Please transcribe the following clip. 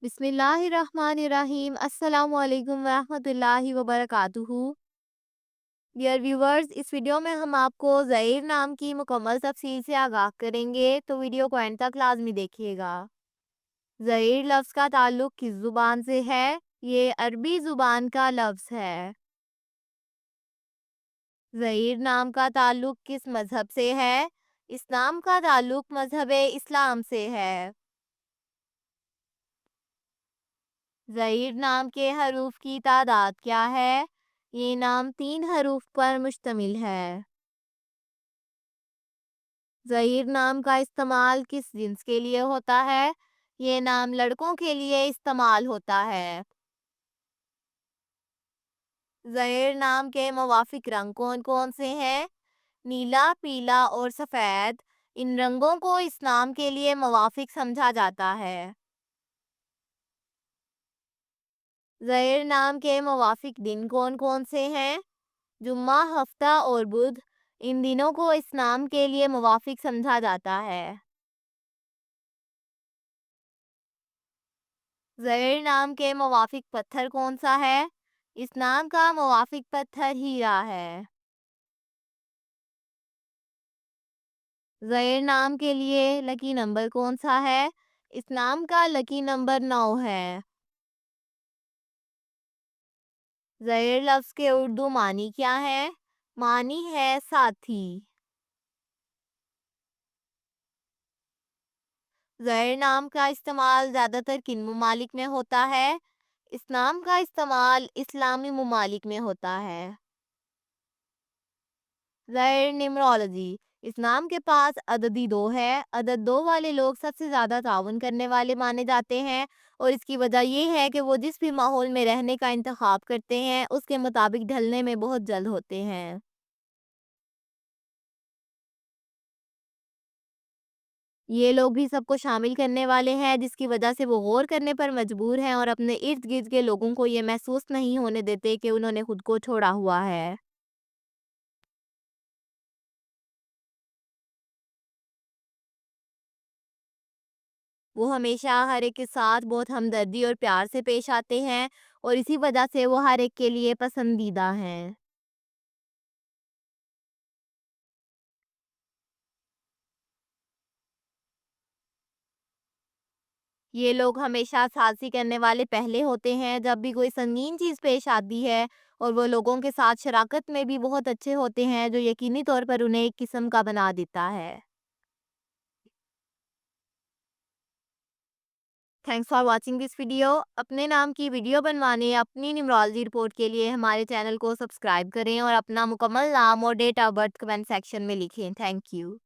बिस्मिल्लाहिर्रहमानिर्रहीम अस्सलामु अलैकुम वरहमतुल्लाहि वबरकातुहू। डियर व्यूवर्स, इस वीडियो में हम आपको ज़हीर नाम की मुकम्मल तफसील से आगाह करेंगे, तो वीडियो को एंड तक लाजमी देखिएगा। ज़हीर लफ्ज़ का ताल्लुक किस ज़ुबान से है? ये अरबी ज़ुबान का लफ्ज़ है। ज़हीर नाम का ताल्लुक किस मज़हब से है? इस नाम का ताल्लुक मज़हब इस्लाम से है। ज़हीर नाम के हरूफ की तादाद क्या है? ये नाम 3 हरूफ पर मुश्तमिल है। ज़हीर नाम का इस्तेमाल किस जिन्स के लिए होता है? ये नाम लड़कों के लिए इस्तेमाल होता है। ज़हीर नाम के मुवाफिक रंग कौन कौन से हैं? नीला, पीला और सफ़ेद। इन रंगों को इस नाम के लिए मुवाफिक समझा जाता है। ज़हीर नाम के मुवाफिक दिन कौन कौन से हैं? जुम्मा, हफ्ता और बुध। इन दिनों को इस नाम के लिए मुवाफिक समझा जाता है। ज़हीर नाम के मुवाफिक पत्थर कौन सा है? इस नाम का मुवाफिक पत्थर हीरा है। ज़हीर नाम के लिए लकी नंबर कौन सा है? इस नाम का लकी नंबर 9 है। ज़हीर लफ्ज़ के उर्दू मानी क्या है? मानी है साथी। ज़हीर नाम का इस्तेमाल ज़्यादातर किन ममालिक में होता है? इस नाम का इस्तेमाल इस्लामी ममालिक में होता है। ज़हीर न्यूमरोलॉजी। इस नाम के पास अददी 2 है। अदद 2 वाले लोग सबसे ज़्यादा ताउन करने वाले माने जाते हैं, और इसकी वजह ये है कि वो जिस भी माहौल में रहने का इंतखाब करते हैं, उसके मुताबिक ढलने में बहुत जल्द होते हैं। ये लोग भी सबको शामिल करने वाले हैं, जिसकी वजह से वो गौर करने पर मजबूर हैं और अपने इर्द-गिर्द के लोगों को ये महसूस नहीं होने देते कि उन्होंने खुद को छोड़ा हुआ है। वो हमेशा हर एक के साथ बहुत हमदर्दी और प्यार से पेश आते हैं, और इसी वजह से वो हर एक के लिए पसंदीदा हैं। ये लोग हमेशा साज़ी करने वाले पहले होते हैं जब भी कोई संगीन चीज़ पेश आती है, और वो लोगों के साथ शराकत में भी बहुत अच्छे होते हैं, जो यकीनी तौर पर उन्हें एक किस्म का बना देता है। Thanks for watching this video. अपने नाम की वीडियो बनवाने या अपनी न्यूमरोलॉजी रिपोर्ट के लिए हमारे चैनल को सब्सक्राइब करें, और अपना मुकम्मल नाम और date of birth comment section में लिखें। Thank you.